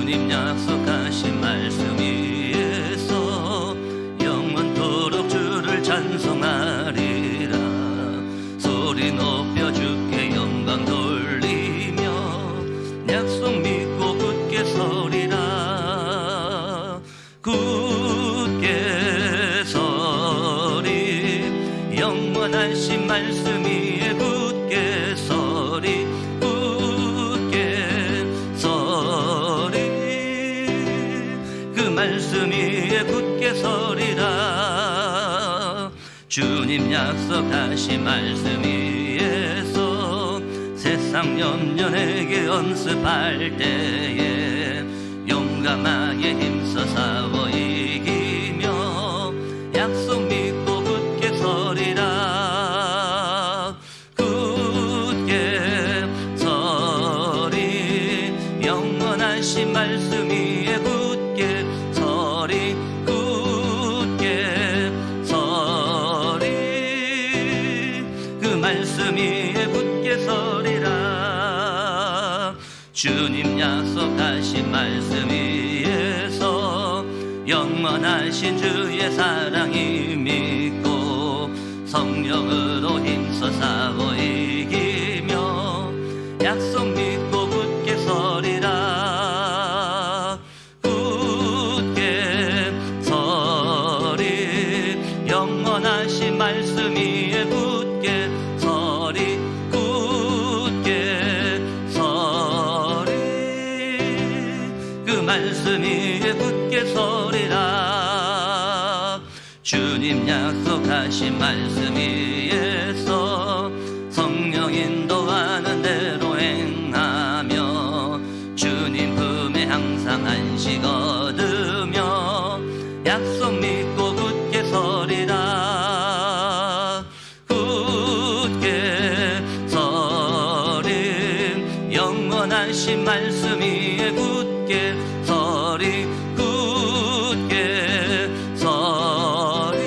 주님 약속하신 말씀 위에서 영원토록 주를 찬송하리라. 소리 높여 주께 영광 돌리며 약속 믿고 굳게 서리라. 굳게 서리 영원하신 말씀 위에 굳게 서리. 말씀 위에 굳게 서리라. 주님 약속하신 말씀 위에서 세상 염려 내게 연습할 때에 용감하게 힘써 싸워 이기며 약속 믿고 굳게 서리라. 굳게 서리 영원하신 말씀 위에 굳게 서리. 굳게 서리 그 말씀 위에 굳게 서리라. 주님 약속하신 말씀 위에서 영원하신 주의 사랑이 믿고 성령으로 힘써 싸워 이기며 약속 믿고 굳게 서리라. 영원하신 말씀 위에 굳게 서리. 굳게 서리 그 말씀 위에 굳게 서리라. 주님 약속하신 말씀 위에서 성령 인도하는 대로 행하며 주님 품에 항상 안식 얻으며 약속 믿고 굳게 서리라. 굳게 서리 영원하신 말씀 위에 굳게 서리. 굳게 서리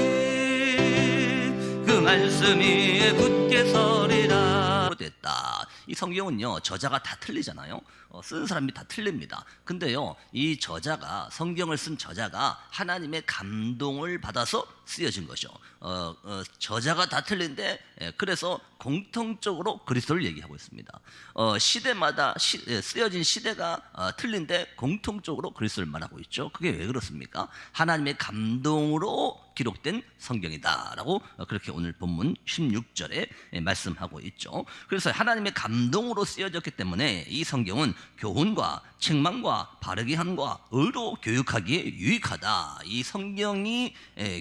그 말씀 위에 굳게 서리라. 됐다. 이 성경은요 저자가 다 틀리잖아요. 쓴 사람이 다 틀립니다. 근데요 이 저자가 성경을 쓴 저자가 하나님의 감동을 받아서 쓰여진 것이죠. 저자가 다 틀린데 그래서 공통적으로 그리스도를 얘기하고 있습니다. 시대마다 쓰여진 시대가 틀린데 공통적으로 그리스도를 말하고 있죠. 그게 왜 그렇습니까? 하나님의 감동으로 기록된 성경이다라고 그렇게 오늘 본문 16절에 말씀하고 있죠. 그래서 하나님의 감동으로 쓰여졌기 때문에 이 성경은 교훈과 책망과 바르게 함과 의로 교육하기에 유익하다. 이 성경이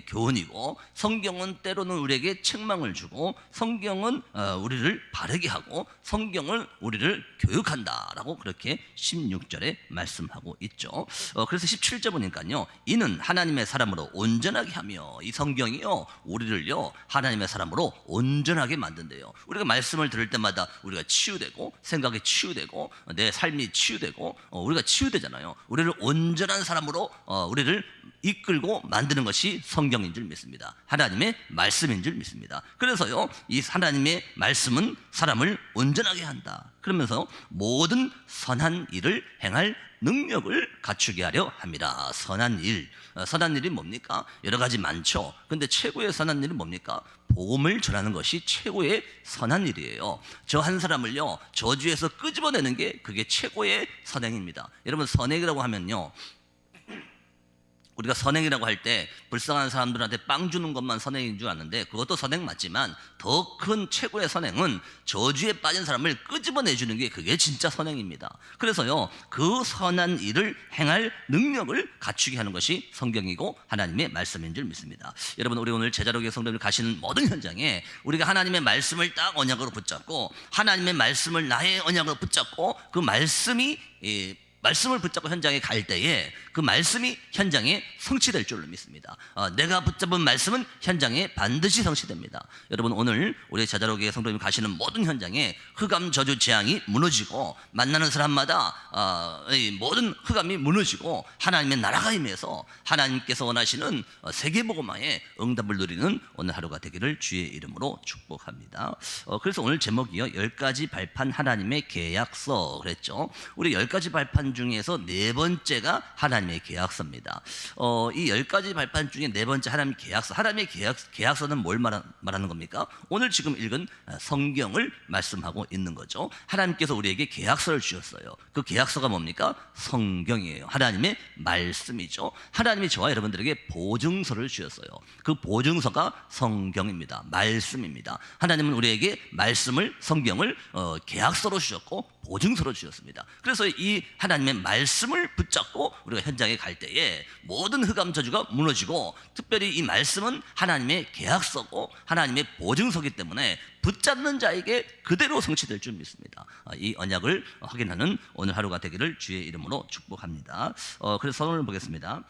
교훈이고 성경은 때로는 우리에게 책망을 주고 성경은 우리를 바르게 하고 성경은 우리를 교육한다라고 그렇게 16절에 말씀하고 있죠. 그래서 17절 보니까요 이는 하나님의 사람으로 온전하게 하며 이 성경이요 우리를요 하나님의 사람으로 온전하게 만든대요. 우리가 말씀을 들을 때마다 우리가 치유되고 생각이 치유되고 내 삶이 치유되고 우리가 치유되잖아요. 우리를 온전한 사람으로 우리를 이끌고 만드는 것이 성경인 줄 믿습니다. 하나님의 말씀인 줄 믿습니다. 그래서요 이 하나님의 말씀은 사람을 온전하게 한다. 그러면서 모든 선한 일을 행할 능력을 갖추게 하려 합니다. 선한 일이 뭡니까? 여러 가지 많죠. 근데 최고의 선한 일은 뭡니까? 복음을 전하는 것이 최고의 선한 일이에요. 저 한 사람을요 저주에서 끄집어내는 게 그게 최고의 선행입니다. 여러분 선행이라고 하면요 우리가 선행이라고 할 때 불쌍한 사람들한테 빵 주는 것만 선행인 줄 아는데 그것도 선행 맞지만 더 큰 최고의 선행은 저주에 빠진 사람을 끄집어내주는 게 그게 진짜 선행입니다. 그래서요 그 선한 일을 행할 능력을 갖추게 하는 것이 성경이고 하나님의 말씀인 줄 믿습니다. 여러분 우리 오늘 제자로교회 성도들 가시는 모든 현장에 우리가 하나님의 말씀을 딱 언약으로 붙잡고 하나님의 말씀을 나의 언약으로 붙잡고 그 말씀을 붙잡고 현장에 갈 때에 그 말씀이 현장에 성취될 줄로 믿습니다. 내가 붙잡은 말씀은 현장에 반드시 성취됩니다. 여러분 오늘 우리 제자로교회 성도님 가시는 모든 현장에 흑암 저주 재앙이 무너지고 만나는 사람마다 모든 흑암이 무너지고 하나님의 나라가 임해서 하나님께서 원하시는 세계복음화의 응답을 누리는 오늘 하루가 되기를 주의 이름으로 축복합니다. 그래서 오늘 제목이요 10가지 발판 하나님의 계약서 그랬죠. 우리 10가지 발판 발판 중에서 네 번째가 하나님의 계약서입니다. 이 10가지 발판 중에 네 번째 하나님의 계약서. 하나님의 계약서는 뭘 말하는 겁니까? 오늘 지금 읽은 성경을 말씀하고 있는 거죠. 하나님께서 우리에게 계약서를 주셨어요. 그 계약서가 뭡니까? 성경이에요. 하나님의 말씀이죠. 하나님이 저와 여러분들에게 보증서를 주셨어요. 그 보증서가 성경입니다. 말씀입니다. 하나님은 우리에게 말씀을, 성경을 계약서로 주셨고 보증서로 주셨습니다. 그래서 이 하나님의 말씀을 붙잡고 우리가 현장에 갈 때에 모든 흑암 저주가 무너지고, 특별히 이 말씀은 하나님의 계약서고 하나님의 보증서기 때문에 붙잡는 자에게 그대로 성취될 줄 믿습니다. 이 언약을 확인하는 오늘 하루가 되기를 주의 이름으로 축복합니다. 그래서 선언을 보겠습니다.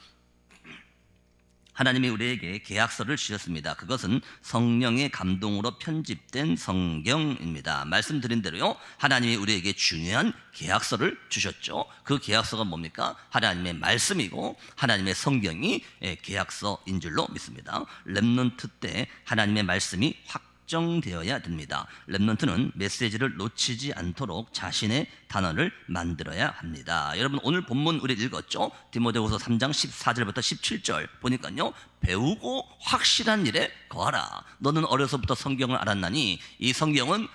하나님이 우리에게 계약서를 주셨습니다. 그것은 성령의 감동으로 편집된 성경입니다. 말씀드린 대로요, 하나님이 우리에게 중요한 계약서를 주셨죠. 그 계약서가 뭡니까? 하나님의 말씀이고 하나님의 성경이 계약서인 줄로 믿습니다. 렘넌트 때 하나님의 말씀이 확정되어야 됩니다. 렘넌트는 메시지를 놓치지 않도록 자신의 단어를 만들어야 합니다. 여러분, 오늘 본문 우리 읽었죠? 디모데후서 3장 14절부터 17절 보니까요, 배우고 확실한 일에 거하라. 너는 어려서부터 성경을 알았나니 이 성경은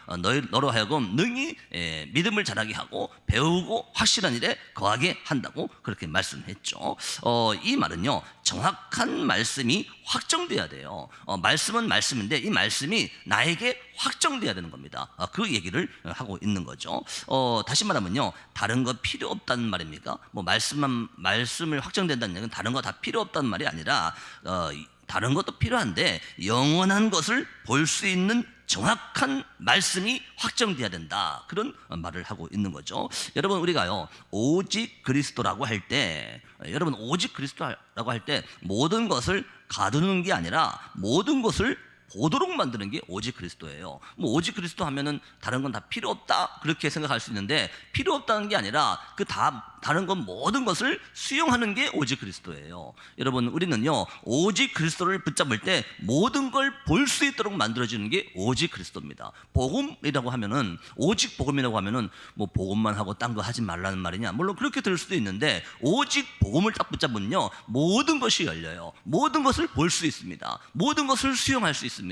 너로 하여금 능히 믿음을 자라게 하고 배우고 확실한 일에 거하게 한다고 그렇게 말씀했죠. 이 말은요, 정확한 말씀이 확정돼야 돼요. 말씀은 말씀인데 이 말씀이 나에게 확정돼야 되는 겁니다. 그 얘기를 하고 있는 거죠. 다시 말하면요, 다른 거 필요 없다는 말입니까? 뭐 말씀을 확정된다는 얘기는 다른 거 다 필요 없다는 말이 아니라 다른 것도 필요한데 영원한 것을 볼 수 있는 정확한 말씀이 확정돼야 된다, 그런 말을 하고 있는 거죠. 여러분, 우리가요 오직 그리스도라고 할 때, 여러분 오직 그리스도라고 할 때 모든 것을 가두는 게 아니라 모든 것을 보도록 만드는 게 오직 그리스도예요. 뭐 오직 그리스도 하면은 다른 건 다 필요 없다 그렇게 생각할 수 있는데, 필요 없다는 게 아니라 다른 건 모든 것을 수용하는 게 오직 그리스도예요. 여러분, 우리는요 오직 그리스도를 붙잡을 때 모든 걸 볼 수 있도록 만들어지는 게 오직 그리스도입니다. 복음이라고 하면은, 오직 복음이라고 하면은 뭐 복음만 하고 딴 거 하지 말라는 말이냐, 물론 그렇게 들을 수도 있는데, 오직 복음을 딱 붙잡으면요 모든 것이 열려요. 모든 것을 볼 수 있습니다. 모든 것을 수용할 수 있습니다.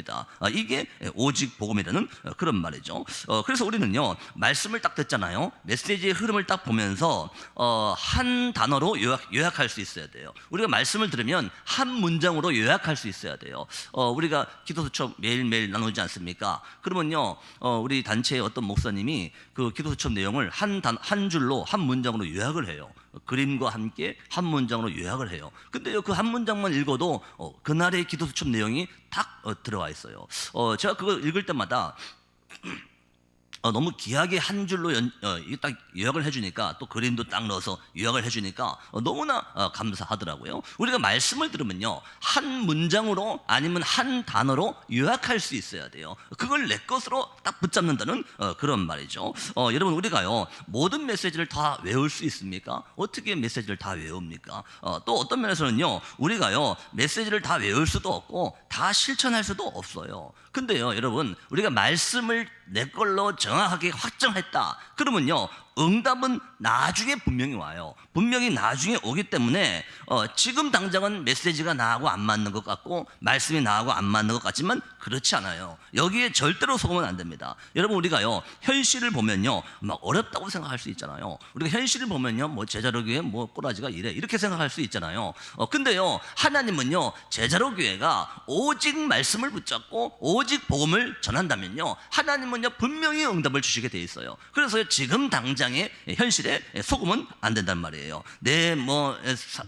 이게 오직 복음이라는 그런 말이죠. 그래서 우리는요 말씀을 딱 듣잖아요. 메시지의 흐름을 딱 보면서 한 단어로 요약할 수 있어야 돼요. 우리가 말씀을 들으면 한 문장으로 요약할 수 있어야 돼요. 우리가 기도 수첩 매일매일 나누지 않습니까? 그러면요 우리 단체의 어떤 목사님이 그 기도 수첩 내용을 한 줄로, 한 문장으로 요약을 해요. 그림과 함께 한 문장으로 요약을 해요. 근데요 그 한 문장만 읽어도 그날의 기도 수첩 내용이 딱 들어와 있어요. 제가 그거 읽을 때마다 너무 귀하게 한 줄로 딱 요약을 해주니까, 또 그림도 딱 넣어서 요약을 해주니까 너무나 감사하더라고요. 우리가 말씀을 들으면요 한 문장으로 아니면 한 단어로 요약할 수 있어야 돼요. 그걸 내 것으로 딱 붙잡는다는 그런 말이죠. 여러분, 우리가요 모든 메시지를 다 외울 수 있습니까? 어떻게 메시지를 다 외웁니까? 또 어떤 면에서는요 우리가요 메시지를 다 외울 수도 없고 다 실천할 수도 없어요. 근데요 여러분, 우리가 말씀을 내 걸로 정확하게 확정했다 그러면요 응답은 나중에 분명히 와요. 분명히 나중에 오기 때문에 지금 당장은 메시지가 나하고 안 맞는 것 같고 말씀이 나하고 안 맞는 것 같지만 그렇지 않아요. 여기에 절대로 속으면 안 됩니다. 여러분, 우리가요 현실을 보면요 막 어렵다고 생각할 수 있잖아요. 우리가 현실을 보면요 뭐 제자로 교회 뭐 꼬라지가 이래 이렇게 생각할 수 있잖아요. 근데요 하나님은요 제자로 교회가 오직 말씀을 붙잡고 오직 복음을 전한다면요 하나님은요 분명히 응답을 주시게 돼 있어요. 그래서 지금 당장 현실에 속으면 안 된단 말이에요. 내 뭐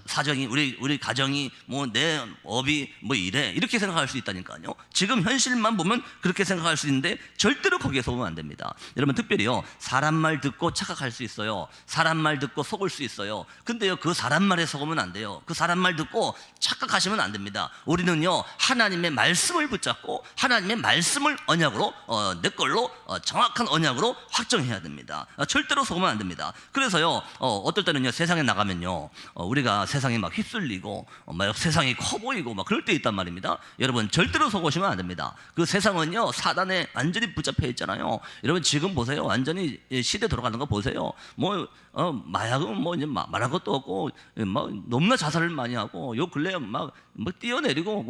사정이, 우리 가정이 뭐 내 업이 뭐 이래 이렇게 생각할 수 있다니까요. 지금 현실만 보면 그렇게 생각할 수 있는데 절대로 거기에 속으면 안 됩니다. 여러분, 특별히요 사람 말 듣고 착각할 수 있어요. 사람 말 듣고 속을 수 있어요. 근데요 그 사람 말에 속으면 안 돼요. 그 사람 말 듣고 착각하시면 안 됩니다. 우리는요 하나님의 말씀을 붙잡고 하나님의 말씀을 언약으로 내 걸로 정확한 언약으로 확정해야 됩니다. 절대로 속으면 안 됩니다. 그래서요, 어떨 때는요, 세상에 나가면요, 우리가 세상에 막 휩쓸리고, 막 세상이 커 보이고, 막 그럴 때 있단 말입니다. 여러분, 절대로 속으시면 안 됩니다. 그 세상은요, 사단에 완전히 붙잡혀 있잖아요. 여러분, 지금 보세요. 완전히 시대 돌아가는 거 보세요. 마약은 뭐 이제 말할 것도 없고, 막 너무나 자살을 많이 하고, 요 근래에 막 뛰어내리고,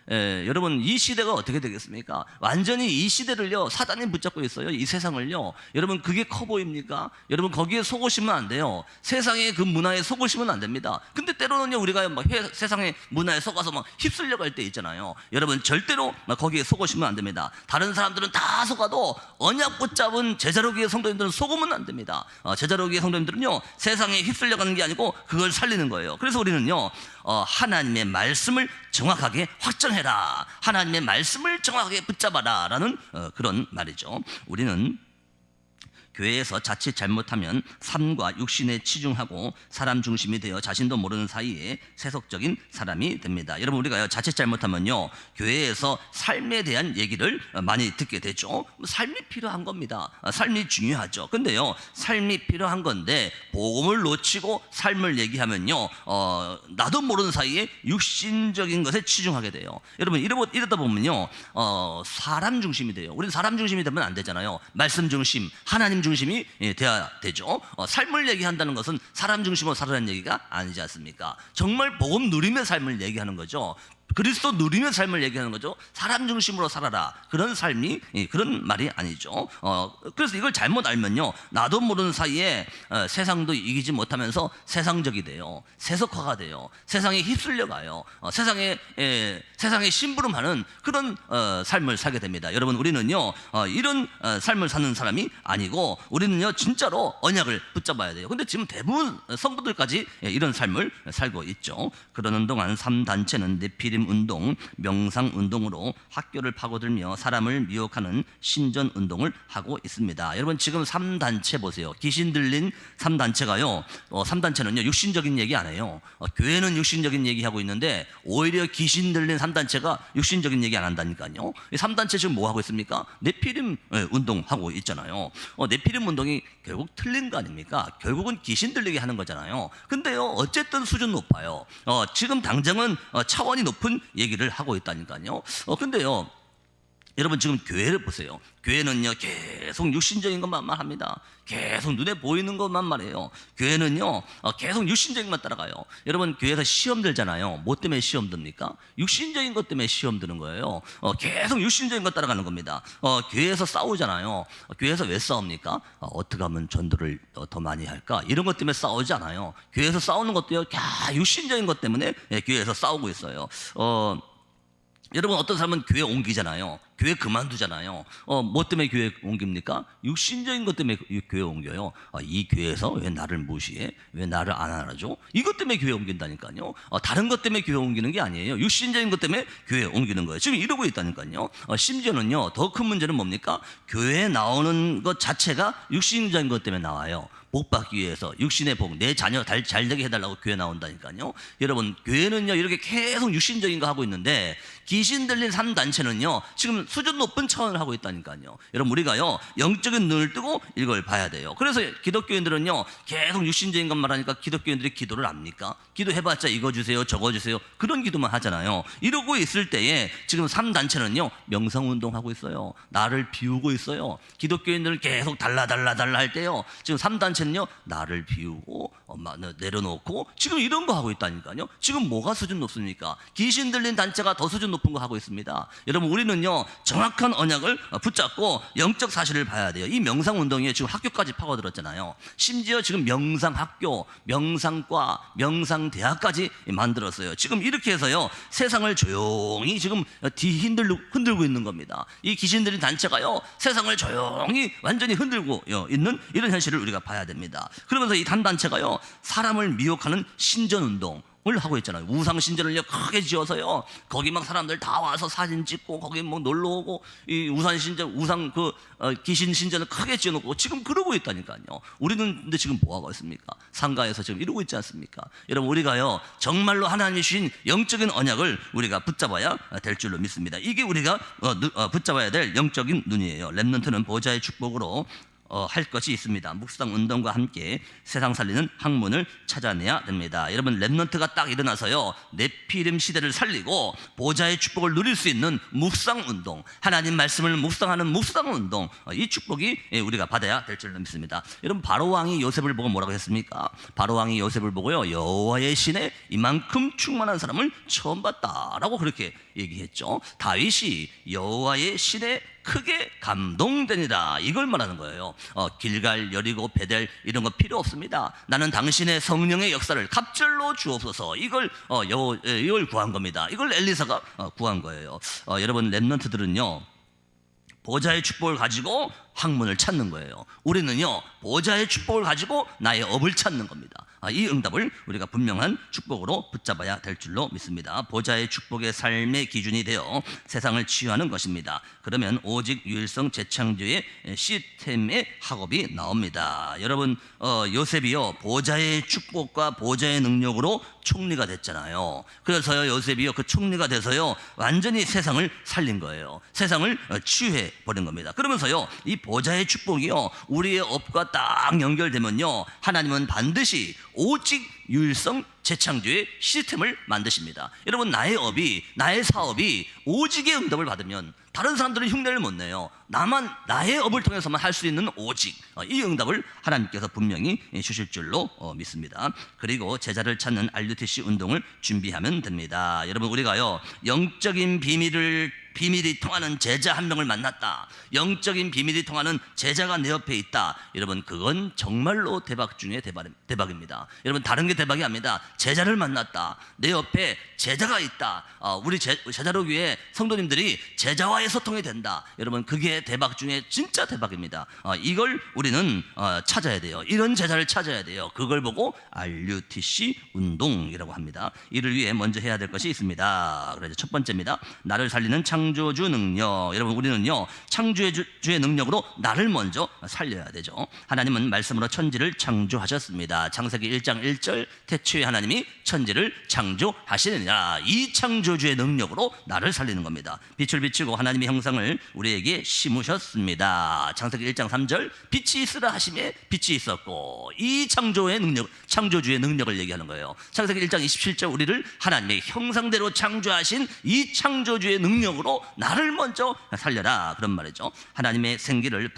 여러분, 이 시대가 어떻게 되겠습니까? 완전히 이 시대를요, 사단이 붙잡고 있어요. 이 세상을요. 여러분, 그게 커 보입니까? 여러분, 거기에 속으시면 안 돼요. 세상의 그 문화에 속으시면 안 됩니다. 근데 때로는요, 우리가 막 세상의 문화에 속아서 막 휩쓸려 갈 때 있잖아요. 여러분, 절대로 막 거기에 속으시면 안 됩니다. 다른 사람들은 다 속아도 언약 붙잡은 제자로기의 성도님들은 속으면 안 됩니다. 제자로기의 성도님들은요, 세상에 휩쓸려 가는 게 아니고 그걸 살리는 거예요. 그래서 우리는요, 하나님의 말씀을 정확하게 확정해라. 하나님의 말씀을 정확하게 붙잡아라 라는 그런 말이죠. 우리는 교회에서 자칫 잘못하면 삶과 육신에 치중하고 사람 중심이 되어 자신도 모르는 사이에 세속적인 사람이 됩니다. 여러분, 우리가 자칫 잘못하면요, 교회에서 삶에 대한 얘기를 많이 듣게 되죠. 삶이 필요한 겁니다. 삶이 중요하죠. 근데요, 삶이 필요한 건데 복음을 놓치고 삶을 얘기하면요, 나도 모르는 사이에 육신적인 것에 치중하게 돼요. 여러분, 이러다 보면요, 사람 중심이 돼요. 우리는 사람 중심이 되면 안 되잖아요. 말씀 중심, 하나님 중심이 돼야 되죠. 삶을 얘기한다는 것은 사람 중심으로 살아라는 얘기가 아니지 않습니까? 정말 복음 누림의 삶을 얘기하는 거죠. 그리스도 누리는 삶을 얘기하는 거죠. 사람 중심으로 살아라. 그런 삶이 그런 말이 아니죠. 그래서 이걸 잘못 알면요, 나도 모르는 사이에 세상도 이기지 못하면서 세상적이 돼요. 세속화가 돼요. 세상에 휩쓸려 가요. 세상에 심부름하는 그런 삶을 살게 됩니다. 여러분, 우리는요, 이런 삶을 사는 사람이 아니고 우리는요, 진짜로 언약을 붙잡아야 돼요. 근데 지금 대부분 성도들까지 이런 삶을 살고 있죠. 그러는 동안 3단체는 네피림 운동, 명상 운동으로 학교를 파고들며 사람을 미혹하는 신전 운동을 하고 있습니다. 여러분, 지금 3단체 보세요. 귀신 들린 3단체가요, 3단체는요, 육신적인 얘기 안 해요. 교회는 육신적인 얘기하고 있는데 오히려 귀신 들린 3단체가 육신적인 얘기 안 한다니까요. 이 3단체 지금 뭐 하고 있습니까? 네피림 운동하고 있잖아요. 네피림 운동이 결국 틀린 거 아닙니까? 결국은 귀신 들리게 하는 거잖아요. 근데요, 어쨌든 수준 높아요. 지금 당장은 차원이 높은 얘기를 하고 있다니까요. 근데요, 여러분, 지금 교회를 보세요. 교회는요, 계속 육신적인 것만 말합니다. 계속 눈에 보이는 것만 말해요. 교회는요, 계속 육신적인 것만 따라가요. 여러분, 교회에서 시험 들잖아요. 뭐 때문에 시험 듭니까? 육신적인 것 때문에 시험 드는 거예요. 계속 육신적인 것 따라가는 겁니다. 교회에서 싸우잖아요. 교회에서 왜 싸웁니까? 어떻게 하면 전도를 더 많이 할까? 이런 것 때문에 싸우지 않아요. 교회에서 싸우는 것도요, 다 육신적인 것 때문에 교회에서 싸우고 있어요. 여러분, 어떤 사람은 교회 옮기잖아요. 교회 그만두잖아요. 뭐 때문에 교회 옮깁니까? 육신적인 것 때문에 교회 옮겨요. 이 교회에서 왜 나를 무시해? 왜 나를 안 알아줘? 이것 때문에 교회 옮긴다니까요. 다른 것 때문에 교회 옮기는 게 아니에요. 육신적인 것 때문에 교회 옮기는 거예요. 지금 이러고 있다니까요. 심지어는요, 더 큰 문제는 뭡니까? 교회에 나오는 것 자체가 육신적인 것 때문에 나와요. 복 받기 위해서 육신의 복, 내 자녀 잘 되게 해달라고 교회 나온다니까요. 여러분, 교회는요, 이렇게 계속 육신적인 거 하고 있는데 귀신 들린 3단체는요, 지금 수준 높은 차원을 하고 있다니까요. 여러분, 우리가요, 영적인 눈을 뜨고 이걸 봐야 돼요. 그래서 기독교인들은요, 계속 육신적인 것만 하니까 기독교인들이 기도를 합니까? 기도해봤자 이거 주세요, 저거 주세요, 그런 기도만 하잖아요. 이러고 있을 때에 지금 3단체는요, 명상운동 하고 있어요. 나를 비우고 있어요. 기독교인들을 계속 달라 할 때요, 지금 3단체는요, 나를 비우고 내려놓고 지금 이런 거 하고 있다니까요. 지금 뭐가 수준 높습니까? 귀신 들린 단체가 더 수준 높은 거 하고 있습니다. 여러분, 우리는요, 정확한 언약을 붙잡고 영적 사실을 봐야 돼요. 이 명상운동이 지금 학교까지 파고들었잖아요. 심지어 지금 명상학교, 명상과, 명상대학까지 만들었어요. 지금 이렇게 해서요, 세상을 조용히 지금 흔들고 있는 겁니다. 이 귀신 들린 단체가요, 세상을 조용히 완전히 흔들고 있는 이런 현실을 우리가 봐야 됩니다. 그러면서 이 단체가요, 사람을 미혹하는 신전운동을 하고 있잖아요. 우상 신전을요, 크게 지어서요, 거기 막 사람들 다 와서 사진 찍고 거기 막 놀러 오고, 이 우상 신전, 귀신 신전을 크게 지어놓고 지금 그러고 있다니까요. 우리는 근데 지금 뭐 하고 있습니까? 상가에서 지금 이러고 있지 않습니까? 여러분, 우리가요, 정말로 하나님이 주신 영적인 언약을 우리가 붙잡아야 될 줄로 믿습니다. 이게 우리가 붙잡아야 될 영적인 눈이에요. 렘넌트는 보좌의 축복으로 할 것이 있습니다. 묵상 운동과 함께 세상 살리는 학문을 찾아내야 됩니다. 여러분, 렘넌트가 딱 일어나서요, 네피림 시대를 살리고 보좌의 축복을 누릴 수 있는 묵상 운동, 하나님 말씀을 묵상하는 묵상 운동, 이 축복이 우리가 받아야 될 줄로 믿습니다. 여러분, 바로왕이 요셉을 보고 뭐라고 했습니까? 바로왕이 요셉을 보고요, 여호와의 신에 이만큼 충만한 사람을 처음 봤다라고 그렇게 얘기했죠. 다윗이 여호와의 신에 크게 감동되니라, 이걸 말하는 거예요. 길갈, 여리고, 베델 이런 거 필요 없습니다. 나는 당신의 성령의 역사를 갑절로 주옵소서. 이걸 구한 겁니다. 이걸 엘리사가 구한 거예요. 여러분, 렘넌트들은요, 보좌의 축복을 가지고 학문을 찾는 거예요. 우리는요, 보좌의 축복을 가지고 나의 업을 찾는 겁니다. 이 응답을 우리가 분명한 축복으로 붙잡아야 될 줄로 믿습니다. 보좌의 축복의 삶의 기준이 되어 세상을 치유하는 것입니다. 그러면 오직 유일성 재창조의 시스템의 학업이 나옵니다. 여러분, 요셉이요, 보좌의 축복과 보좌의 능력으로 총리가 됐잖아요. 그래서요, 요셉이요, 그 총리가 돼서요, 완전히 세상을 살린 거예요. 세상을 치유해 버린 겁니다. 그러면서요, 이 보좌의 축복이요, 우리의 업과 딱 연결되면요, 하나님은 반드시 오직 유일성 재창조의 시스템을 만드십니다. 여러분, 나의 업이, 나의 사업이 오직의 응답을 받으면 다른 사람들은 흉내를 못 내요. 나의 업을 통해서만 할 수 있는 오직, 이 응답을 하나님께서 분명히 주실 줄로 믿습니다. 그리고 제자를 찾는 RUTC 운동을 준비하면 됩니다. 여러분, 우리가요, 영적인 비밀이 통하는 제자 한 명을 만났다, 영적인 비밀이 통하는 제자가 내 옆에 있다, 여러분, 그건 정말로 대박 중에 대박입니다. 여러분, 다른 게 대박이 아닙니다. 제자를 만났다, 내 옆에 제자가 있다, 우리 제자로 교회 성도님들이 제자와의 소통이 된다, 여러분, 그게 대박 중에 진짜 대박입니다. 이걸 우리는 찾아야 돼요. 이런 제자를 찾아야 돼요. 그걸 보고 RUTC 운동이라고 합니다. 이를 위해 먼저 해야 될 것이 있습니다. 그래서 첫 번째입니다. 나를 살리는 창조주 능력. 여러분, 우리는요, 창조주의 능력으로 나를 먼저 살려야 되죠. 하나님은 말씀으로 천지를 창조하셨습니다. 창세기 1장 1절, 태초에 하나님이 천지를 창조하시느니라. 이 창조주의 능력으로 나를 살리는 겁니다. 빛을 비추고 하나님의 형상을 우리에게 심으셨습니다. 창세기 1장 3절, 빛이 있으라 하심에 빛이 있었고, 이 창조의 능력, 창조주의 능력을 얘기하는 거예요. 창세기 1장 27절, 우리를 하나님의 형상대로 창조하신 이 창조주의 능력으로 나를 먼저 살려라, 그런 말이죠. 하나님의 생기를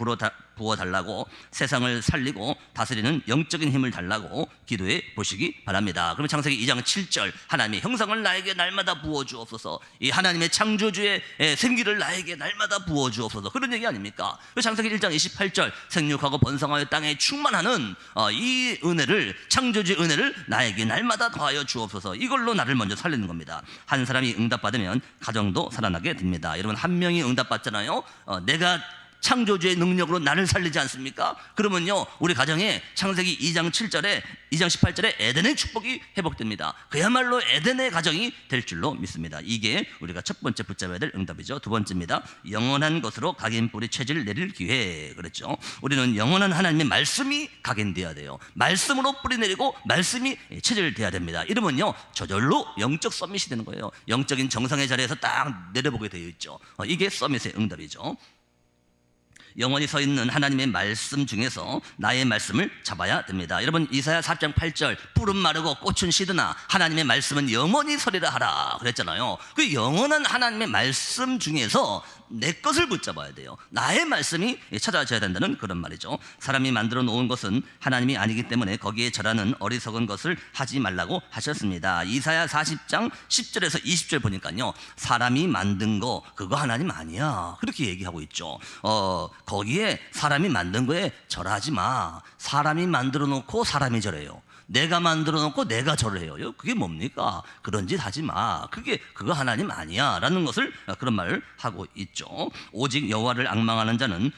부어달라고, 세상을 살리고 다스리는 영적인 힘을 달라고 기도해 보시기 바랍니다. 그러면 창세기 2장 7절, 하나님의 형상을 나에게 날마다 부어주옵소서. 이 하나님의 창조주의 생기를 나에게 날마다 부어주옵소서, 그런 얘기 아닙니까? 창세기 1장 28절, 생육하고 번성하여 땅에 충만하는 이 은혜를, 창조주의 은혜를 나에게 날마다 더하여 주옵소서. 이걸로 나를 먼저 살리는 겁니다. 한 사람이 응답받으면 가정도 살아나게 됩니다. 여러분, 한 명이 응답받잖아요. 내가 창조주의 능력으로 나를 살리지 않습니까? 그러면요, 우리 가정에 창세기 2장 18절에 에덴의 축복이 회복됩니다. 그야말로 에덴의 가정이 될 줄로 믿습니다. 이게 우리가 첫 번째 붙잡아야 될 응답이죠. 두 번째입니다. 영원한 것으로 각인뿌리 체질 내릴 기회. 그랬죠. 우리는 영원한 하나님의 말씀이 각인돼야 돼요. 말씀으로 뿌리 내리고 말씀이 체질돼야 됩니다. 이러면요, 저절로 영적 서밋이 되는 거예요. 영적인 정상의 자리에서 딱 내려보게 되어 있죠. 이게 서밋의 응답이죠. 영원히 서 있는 하나님의 말씀 중에서 나의 말씀을 잡아야 됩니다. 여러분, 이사야 4장 8절, 뿔은 마르고 꽃은 시드나 하나님의 말씀은 영원히 서리라 하라 그랬잖아요. 그 영원한 하나님의 말씀 중에서 내 것을 붙잡아야 돼요. 나의 말씀이 찾아져야 된다는 그런 말이죠. 사람이 만들어 놓은 것은 하나님이 아니기 때문에 거기에 절하는 어리석은 것을 하지 말라고 하셨습니다. 이사야 40장 10절에서 20절 보니까요, 사람이 만든 거 그거 하나님 아니야, 그렇게 얘기하고 있죠. 거기에 사람이 만든 거에 절하지 마. 사람이 만들어 놓고 사람이 절해요. 내가 만들어 놓고 내가 절을 해요. 그게 뭡니까? 그런 짓 하지 마. 그거 하나님 아니야 라는 것을, 그런 말을 하고 있죠. 오직 여호와를 앙망하는 자는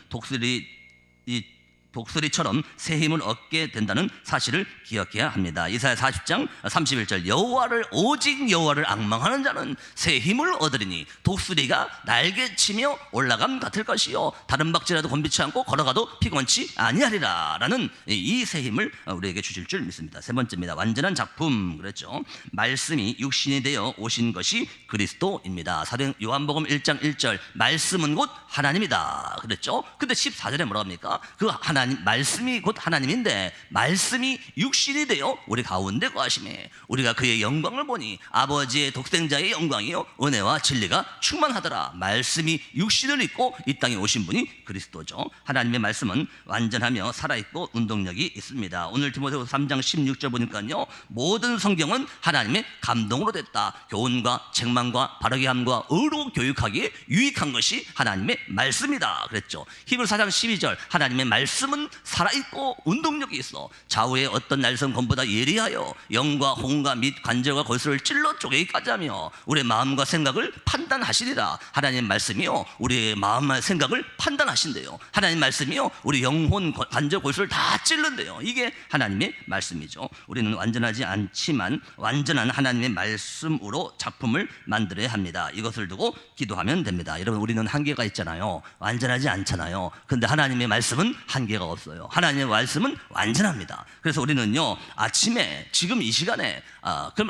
독수리처럼 새 힘을 얻게 된다는 사실을 기억해야 합니다. 이사야 40장 31절, 오직 여호와를 앙망하는 자는 새 힘을 얻으리니 독수리가 날개치며 올라감 같을 것이요 다른 박쥐라도 곤비치 않고 걸어가도 피곤치 아니하리라 라는 이 새 힘을 우리에게 주실 줄 믿습니다. 세 번째입니다. 완전한 작품. 그랬죠. 말씀이 육신이 되어 오신 것이 그리스도입니다. 사도 요한복음 1장 1절, 말씀은 곧 하나님이다 그랬죠. 근데 14절에 뭐라고 합니까? 그 하나님 하나님 말씀이 곧 하나님인데 말씀이 육신이 되어 우리 가운데 거하심에 우리가 그의 영광을 보니 아버지의 독생자의 영광이요 은혜와 진리가 충만하더라. 말씀이 육신을 입고 이 땅에 오신 분이 그리스도죠. 하나님의 말씀은 완전하며 살아있고 운동력이 있습니다. 오늘 디모데후서 3장 16절 보니까요, 모든 성경은 하나님의 감동으로 됐다. 교훈과 책망과 바르게 함과 의로 교육하기에 유익한 것이 하나님의 말씀이다 그랬죠. 히브리서 4장 12절 하나님의 말씀은 살아있고 운동력이 있어 좌우의 어떤 날선 검보다 예리하여 영과 홍과 및 관절과 골수를 찔러 쪼개기까지 하며 우리의 마음과 생각을 판단하시리라. 하나님의 말씀이요 우리의 마음과 생각을 판단하신대요. 하나님의 말씀이요 우리 영혼 관절 골수를 다 찔른대요. 이게 하나님의 말씀이죠. 우리는 완전하지 않지만 완전한 하나님의 말씀으로 작품을 만들어야 합니다. 이것을 두고 기도하면 됩니다. 여러분, 우리는 한계가 있잖아요. 완전하지 않잖아요. 그런데 하나님의 말씀은 한계가 없어요. 하나님의 말씀은 완전합니다. 그래서 우리는요 아침에 지금 이 시간에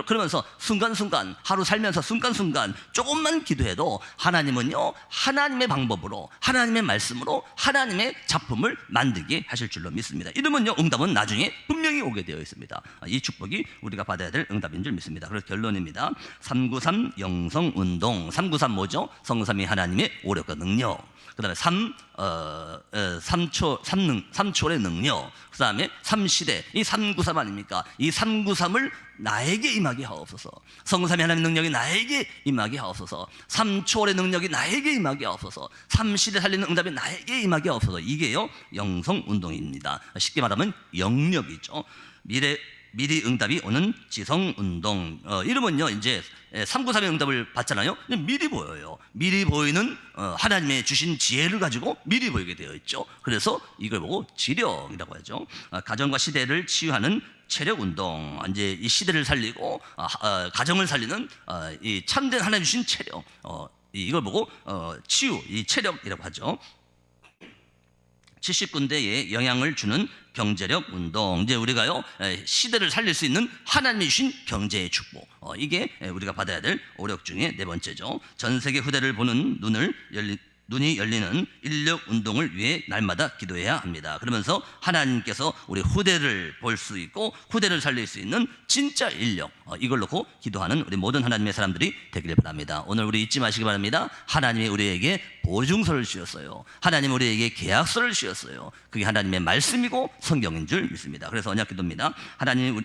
그러면서 순간순간 하루 살면서 순간순간 조금만 기도해도 하나님은요 하나님의 방법으로 하나님의 말씀으로 하나님의 작품을 만들게 하실 줄로 믿습니다. 이러면요 응답은 나중에 분명히 오게 되어 있습니다. 이 축복이 우리가 받아야 될 응답인 줄 믿습니다. 그래서 결론입니다. 393 영성운동. 393 뭐죠? 성삼위 하나님의 오력과 능력. 그 다음에 3초의 능력. 그 다음에 3시대. 이 393 아닙니까? 이 393을 나에게 임하게 하옵소서. 성삼위 하나님의 능력이 나에게 임하게 하옵소서. 3초의 능력이 나에게 임하게 하옵소서. 3시대 살리는 응답이 나에게 임하게 하옵소서. 이게요 영성운동입니다. 쉽게 말하면 영력이죠. 미리 응답이 오는 지성운동. 이러면요 이제 393의 응답을 받잖아요. 미리 보여요. 미리 보이는 하나님의 주신 지혜를 가지고 미리 보이게 되어 있죠. 그래서 이걸 보고 지력이라고 하죠. 가정과 시대를 치유하는 체력운동. 이제 이 시대를 살리고 가정을 살리는 이 참된 하나님 주신 체력, 이걸 보고 치유, 이 체력이라고 하죠. 70군데에 영향을 주는 경제력 운동. 이제 우리가요 시대를 살릴 수 있는 하나님이 주신 경제의 축복, 이게 우리가 받아야 될 오력 중에 네 번째죠. 전 세계 후대를 보는 눈이 열리는 인력 운동을 위해 날마다 기도해야 합니다. 그러면서 하나님께서 우리 후대를 볼 수 있고 후대를 살릴 수 있는 진짜 인력, 이걸 놓고 기도하는 우리 모든 하나님의 사람들이 되기를 바랍니다. 오늘 우리 잊지 마시기 바랍니다. 하나님이 우리에게 보증서를 주셨어요. 하나님이 우리에게 계약서를 주셨어요. 그게 하나님의 말씀이고 성경인 줄 믿습니다. 그래서 언약 기도입니다. 하나님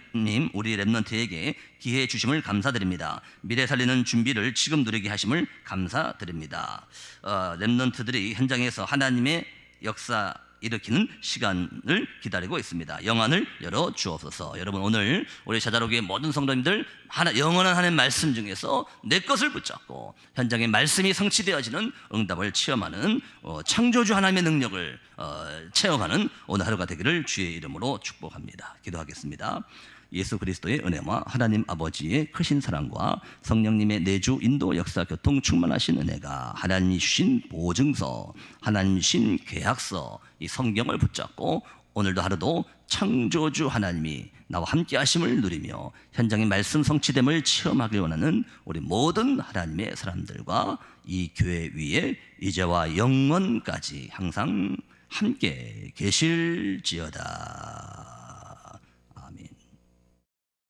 우리 랩런트에게 기회 주심을 감사드립니다. 미래 살리는 준비를 지금 누리게 하심을 감사드립니다. 랩런트들이 현장에서 하나님의 역사 일으키는 시간을 기다리고 있습니다. 영안을 열어 주옵소서. 여러분, 오늘 우리 제자로교의 모든 성도님들 영원한 하나님의 말씀 중에서 내 것을 붙잡고 현장의 말씀이 성취되어지는 응답을 체험하는 창조주 하나님의 능력을 체험하는 오늘 하루가 되기를 주의 이름으로 축복합니다. 기도하겠습니다. 예수 그리스도의 은혜와 하나님 아버지의 크신 사랑과 성령님의 내주 인도 역사 교통 충만하신 은혜가 하나님이 주신 보증서, 하나님 주신 계약서, 이 성경을 붙잡고 오늘도 하루도 창조주 하나님이 나와 함께 하심을 누리며 현장의 말씀 성취됨을 체험하길 원하는 우리 모든 하나님의 사람들과 이 교회 위에 이제와 영원까지 항상 함께 계실지어다.